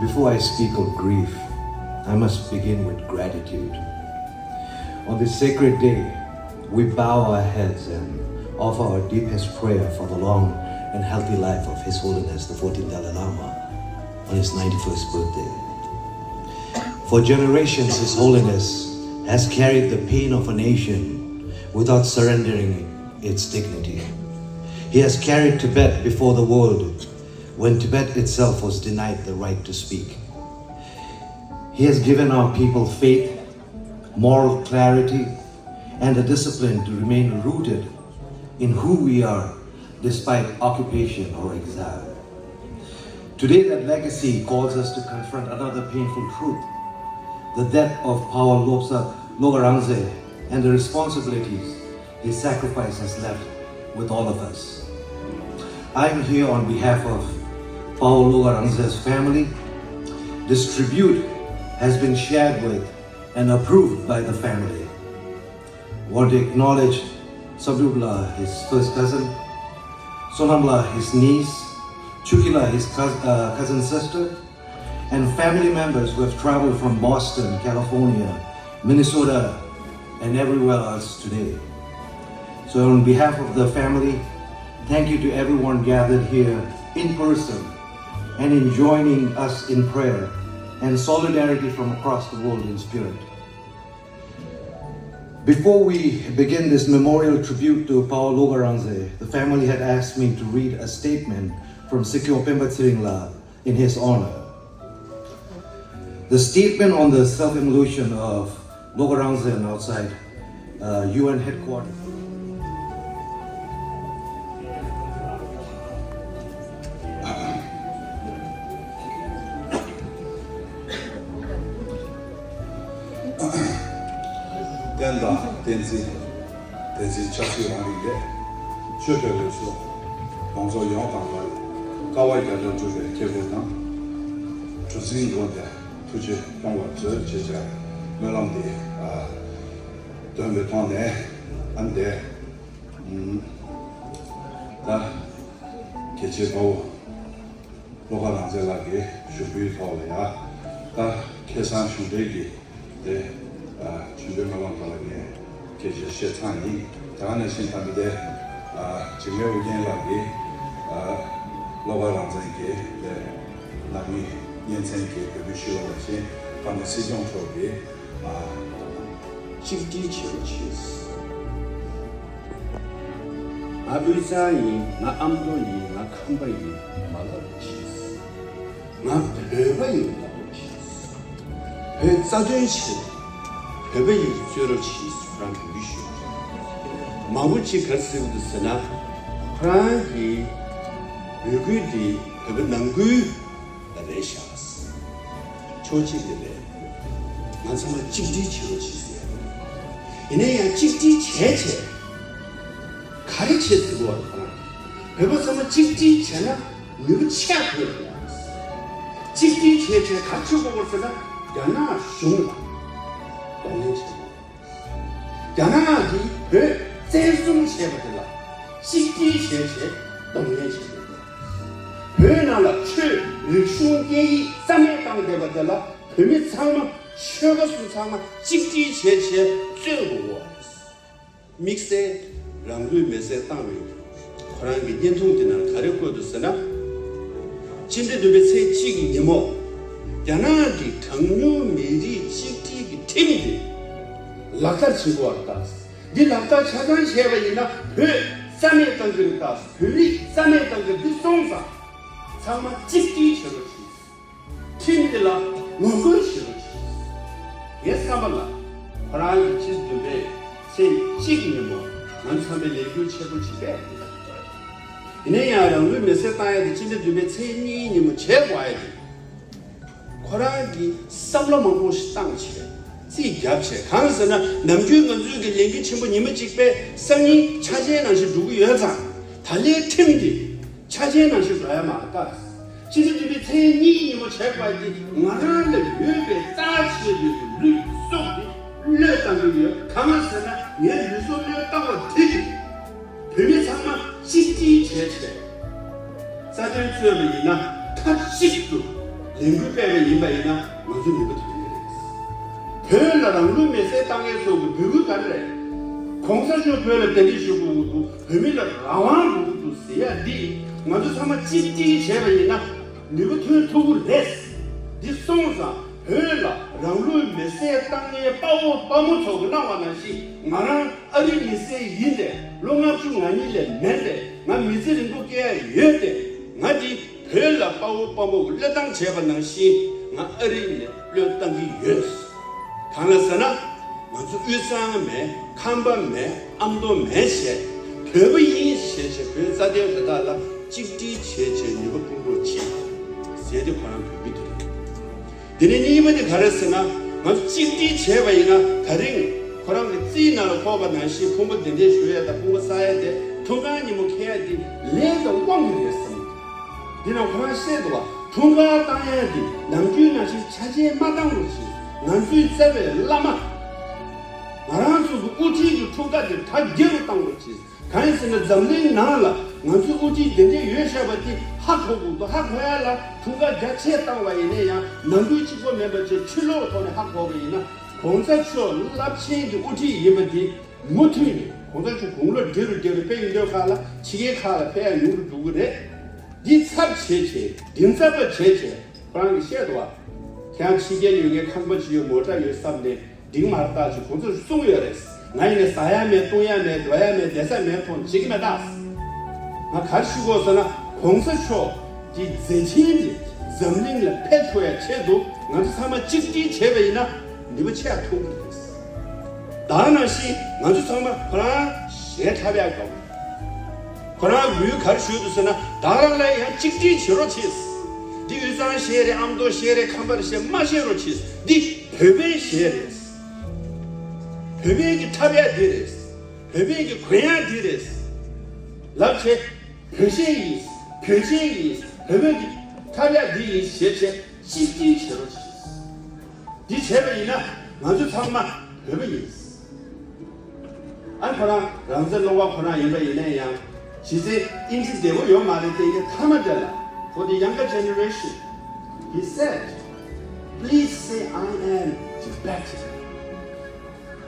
Before I speak of grief, I must begin with gratitude. On this sacred day, we bow our heads and offer our deepest prayer for the long and healthy life of His Holiness the 14th Dalai Lama on his 91st birthday. For generations, His Holiness has carried the pain of a nation without surrendering its dignity. He has carried Tibet before the world when Tibet itself was denied the right to speak. He has given our people faith, moral clarity, and the discipline to remain rooted in who we are despite occupation or exile. Today, that legacy calls us to confront another painful truth: the death of Pawo Lobga Rangzen and the responsibilities his sacrifice has left with all of us. I'm here on behalf of Pawo Lobga Rangzen's family. This tribute has been shared with and approved by the family. I want to acknowledge Sabdubla, his first cousin, Sonamla, his niece, Chukila, his cousin sister, and family members who have traveled from Boston, California, Minnesota, and everywhere else today. So on behalf of the family, thank you to everyone gathered here in person and in joining us in prayer and solidarity from across the world in spirit. Before we begin this memorial tribute to Pawo Rangzen, the family had asked me to read a statement from Sikyo Pemba Tsiringla in his honor. The statement on the self-immolation of Lobga Rangzen outside UN headquarters. Denzi Chasu Rangi, Church, Bonzo Yong, Kawai Galo Juve, Kevotan, Chuzin Gonda, Tuji, Pongwa, Chicha, Melandi, Dumbetonde, and there, the Kechipo, Lobga Rangzen should be Tolia, the Kesan Shudegi, the Chudemalan. 계시 시탄이 다는 신탄데 지메오겐라기 Lobga Rangzen게 나미 년생게 그비슈로시 방시정 쪽에 직지치치 아비사이 나 암도이 나 캄바이 말아치스 나 배바이 말아치스 배 싸전시 배바이 쇠로치스 프랑크 비슈 마부치 가스우드 스나 프랑키 외국이 그 남구 레샤스 초치들에 만사마 직지치로치스 이내야 직지체체 가르치고 왔구나. 배웠으면 직지체나 의치가 그거야. 직지체체 갖추고 볼때는 야나 숑라 동네체. 야나기 배 세송체버들라. 직지체체 동네체. 배나라 최 숑게이 삼매당 되버들라. 배미 상마 셔거수 상마 직지체체 쯧고 믹스에 랑루 메세 땅위 코란기 연통되는 가르고도 쓰나 진대도베 세 지기 니모 야나기 강류 미리 지기기 팀이 락다 치고 왔다 니 락다 차단 쉐바이나 그 삼의 땅들다 그리 삼의 땅들 비송사 상마 지기 쳐로치 팀들라 누구 쳐로치 예스카발라 코란기 치즈도베 세 지기 니모 남산의 내부 책을 집에 이내야랑 루메세 따야지 진짜 두배 체니님은 제과야지 코라기 쌈로만 보시 땅치 지갑체 강서는 남주는 주게 얘기 전부 님은 집에 생이 차지해는 시 누구 여자 달리 팀디 차지해는 시 줘야 맞다 진짜 두배 체니님은 제과야지 나라를 외배 따치를 루 속이 르땅이요 강서는 예 유소를 따고 되지 별의 상만 직지체체 사전 수업이나 탑식도 랭귀배의 임바이나 무슨 일도 되는 별나랑 룸에서 땅에서 그 가래 공사주 별을 때리시고 별미를 라왕도 써야 돼 먼저 상만 직지체이나 네가 토를 냈어 네 송사 별라 랑루 메세 땅에 빠모 저거 나와나시 나랑 어린이세 인데 롱아중 아니래 맨데 나 미세린도 깨 예데 나지 별라 빠모 레당 제반나시 나 어린이 려땅이 예스 강나서나 먼저 유상매 칸반매 암도 매세 별이 세세 별사되었다라 직지 체체 이거 공부치 세대 관한 비비들 드네님한테 가르쳤으나 먼저 찍디 제바이나 다른 그런 찌나로 뽑아나시 공부 된대 쉬어야다 공부 쌓아야 돼 통과니 뭐 해야 돼 내가 왕이랬습니다 니는 그런 시대도와 통과 땅해야 돼 남주나시 차지에 마당으로지 남주 세베 라마 나랑수 우지주 통과들 다 개로 땅으로지 간에서는 zamling 나라 남주 우지 된대 유샤바티 학교도 학교야라 두가 자체 땅와이네야 남부 지구 멤버제 출로 돈에 학교이나 공사초 랍체지 우지 예버디 못이니 공사초 공을 들을 빼인려 가라 지게 가라 빼야 누구 누구래 니 삽체체 딩사버 체체 그런 게 셰도와 그냥 지게 여기 칸버지요 뭐다 열삼네 딩 말다지 공사 송여랬어 나이는 사야메, 동야메, 노야메, 대사메, 폰, 지금에 다스. 나 가르치고서는 공서초, 이 제친지, 점링을 패토에 채도, 나도 사마 직지 제베이나, 니버 채야 통을 했어. 나는 시, 나도 사마, 그러나, 시에 타비하고. 그러나, 우유 가르치고서는, 나랑 나이 직지 제로 치스. 네 유산 시에레, 암도 시에레, 캄바르 시에, 마시에로 치스. 네 베베 시에레스. 베베에게 타비야 되레스. 베베에게 괴야 되레스. 랍체, 표시이 베베에게 타비야 되레스. 시에체, 직지 제로 치스. 네 제베이나, 나도 사마, 베베이스. 아니, 그러나, 랑zen 로가 그러나 이베이네 양. 시세 인지되고 요 말할 때 이게 타마잖아. For the younger generation, he said, please say I am Tibetan.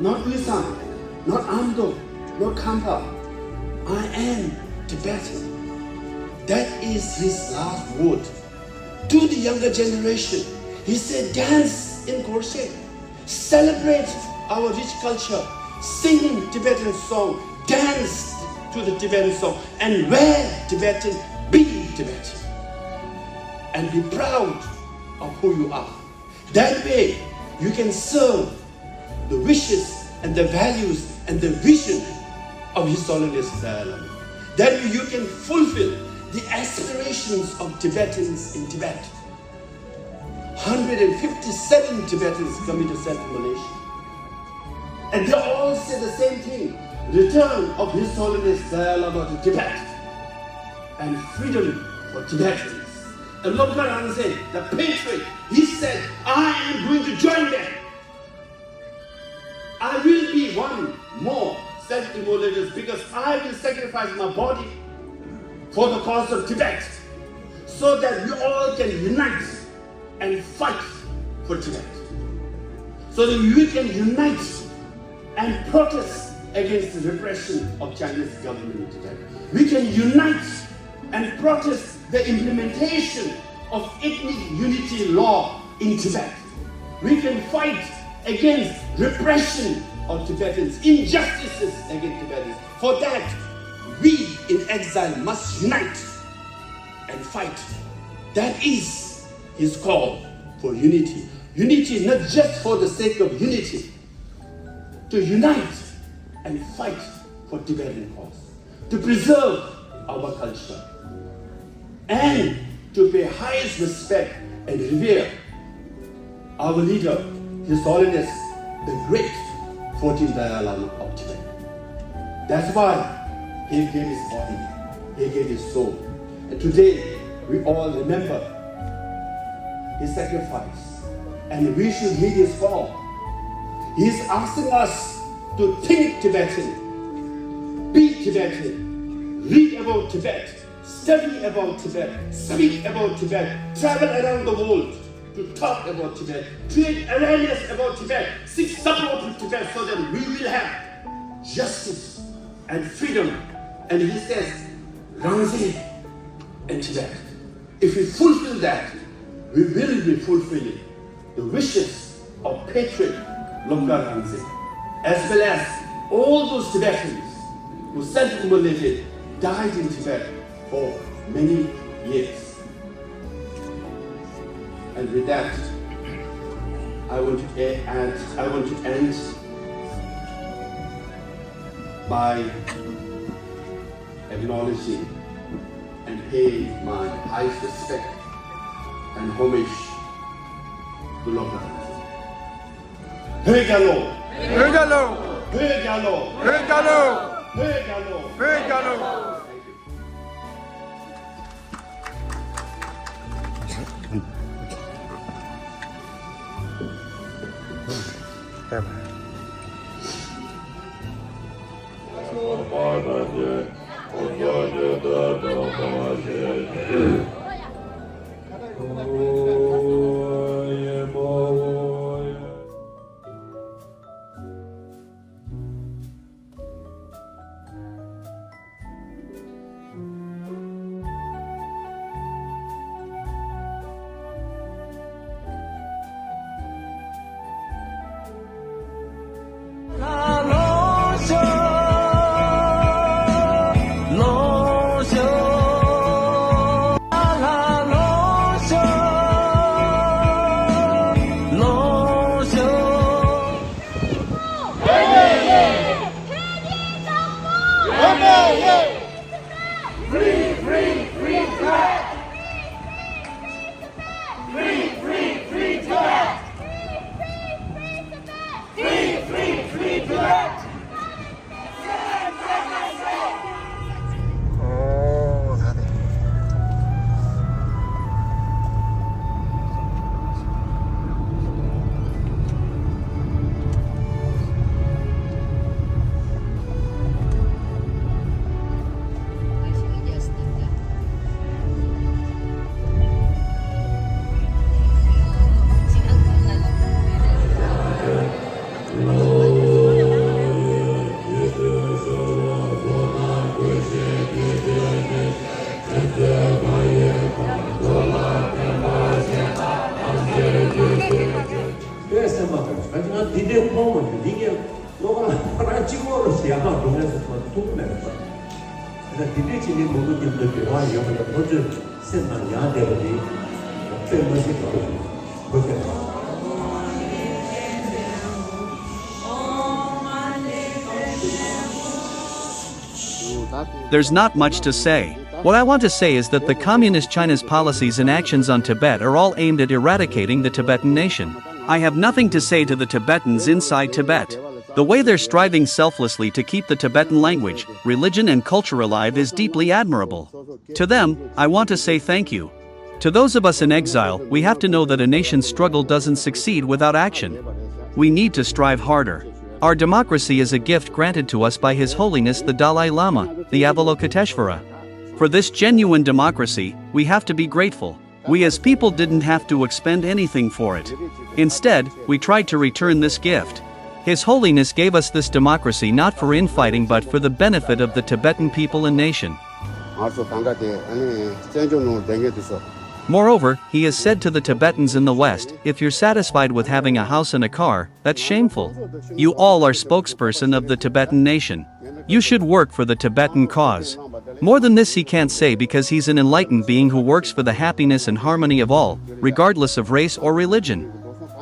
Not Usan, not Amdo, not Kampa. I am Tibetan. That is his last word. To the younger generation, he said, dance in crochet, celebrate our rich culture, sing Tibetan song, dance to the Tibetan song, and wear Tibetan, be Tibetan. And be proud of who you are. That way, you can serve the wishes and the values and the vision of His Holiness Dalai Lama. That way, you can fulfill the aspirations of Tibetans in Tibet. 157 Tibetans committed self-immolation. And they all say the same thing. Return of His Holiness Dalai Lama to Tibet. And freedom for Tibetans. And Lobga Rangzen, the patriot, he said, I am going to join them. I will be one more self-immolators because I will sacrifice my body for the cause of Tibet so that we all can unite and fight for Tibet. So that we can unite and protest against the repression of Chinese government in Tibet. We can unite and protest the implementation of ethnic unity law in Tibet. We can fight against repression of Tibetans, injustices against Tibetans. For that, we in exile must unite and fight. That is his call for unity. Unity not just for the sake of unity, to unite and fight for Tibetan cause, to preserve our culture, and to pay highest respect and revere our leader, His Holiness, the great 14th Dalai Lama of Tibet. That's why he gave his body, he gave his soul. And today, we all remember his sacrifice, and we should heed his call. He is asking us to think Tibetan, be Tibetan, read about Tibet, study about Tibet, speak about Tibet, travel around the world to talk about Tibet, create awareness about Tibet, seek support to Tibet so that we will have justice and freedom. And he says, Rangzen and Tibet. If we fulfill that, we will be fulfilling the wishes of patriot Lobga Rangzen, as well as all those Tibetans who self-immolated, died in Tibet for many years. And with that, I want to end by acknowledging and paying my highest respect and homage to Lobga. Hegalo! Hegalo! Hegalo! Hegalo! Hegalo! Hegalo! La 너가 찍어서 야가 동네에서 통매는 거야. 그래서 디디치니 모두 김도 와 이거는 먼저 센만 야대버리 빼면서 그렇게 There's not much to say. What I want to say is that the Communist China's policies and actions on Tibet are all aimed at eradicating the Tibetan nation. I have nothing to say to the Tibetans inside Tibet. The way they're striving selflessly to keep the Tibetan language, religion and culture alive is deeply admirable. To them, I want to say thank you. To those of us in exile, we have to know that a nation's struggle doesn't succeed without action. We need to strive harder. Our democracy is a gift granted to us by His Holiness the Dalai Lama, the Avalokiteshvara. For this genuine democracy, we have to be grateful. We as people didn't have to expend anything for it. Instead, we tried to return this gift. His Holiness gave us this democracy not for infighting but for the benefit of the Tibetan people and nation. Moreover, he has said to the Tibetans in the West, if you're satisfied with having a house and a car, that's shameful. You all are spokesperson of the Tibetan nation. You should work for the Tibetan cause. More than this he can't say because he's an enlightened being who works for the happiness and harmony of all, regardless of race or religion.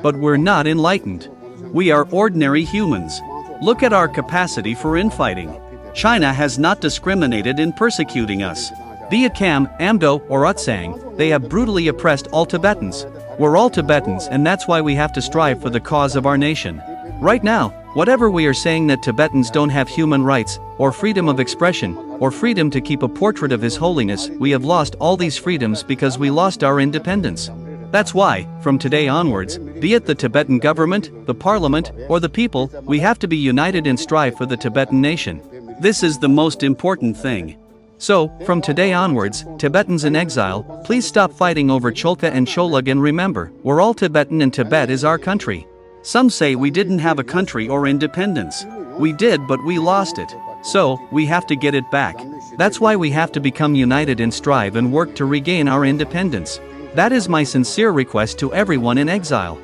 But we're not enlightened. We are ordinary humans. Look at our capacity for infighting. China has not discriminated in persecuting us. Be it Kham, Amdo, or Utsang, they have brutally oppressed all Tibetans. We're all Tibetans and that's why we have to strive for the cause of our nation. Right now, whatever we are saying that Tibetans don't have human rights, or freedom of expression, or freedom to keep a portrait of His Holiness, we have lost all these freedoms because we lost our independence. That's why, from today onwards, be it the Tibetan government, the parliament, or the people, we have to be united and strive for the Tibetan nation. This is the most important thing. So, from today onwards, Tibetans in exile, please stop fighting over Cholka and Cholug and remember, we're all Tibetan and Tibet is our country. Some say we didn't have a country or independence. We did, but we lost it. So, we have to get it back. That's why we have to become united and strive and work to regain our independence. That is my sincere request to everyone in exile.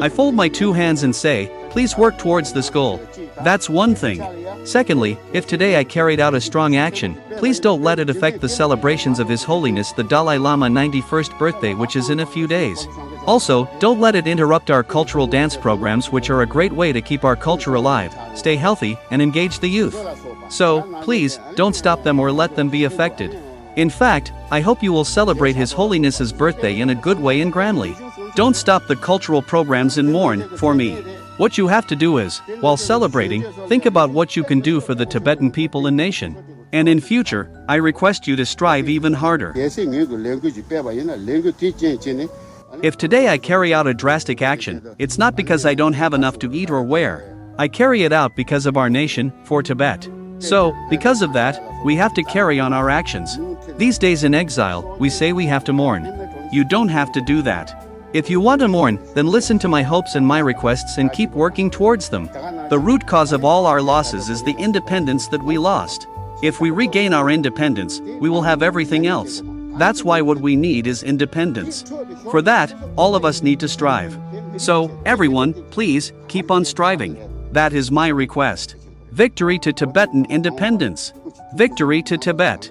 I fold my two hands and say, please work towards this goal. That's one thing. Secondly, if today I carried out a strong action, please don't let it affect the celebrations of His Holiness the Dalai Lama 91st birthday, which is in a few days. Also, don't let it interrupt our cultural dance programs, which are a great way to keep our culture alive, stay healthy, and engage the youth. So, please, don't stop them or let them be affected. In fact, I hope you will celebrate His Holiness's birthday in a good way and grandly. Don't stop the cultural programs and mourn for me. What you have to do is, while celebrating, think about what you can do for the Tibetan people and nation. And in future, I request you to strive even harder. If today I carry out a drastic action, it's not because I don't have enough to eat or wear. I carry it out because of our nation, for Tibet. So, because of that, we have to carry on our actions. These days in exile, we say we have to mourn. You don't have to do that. If you want to mourn, then listen to my hopes and my requests and keep working towards them. The root cause of all our losses is the independence that we lost. If we regain our independence, we will have everything else. That's why what we need is independence. For that, all of us need to strive. So, everyone, please, keep on striving. That is my request. Victory to Tibetan independence. Victory to Tibet.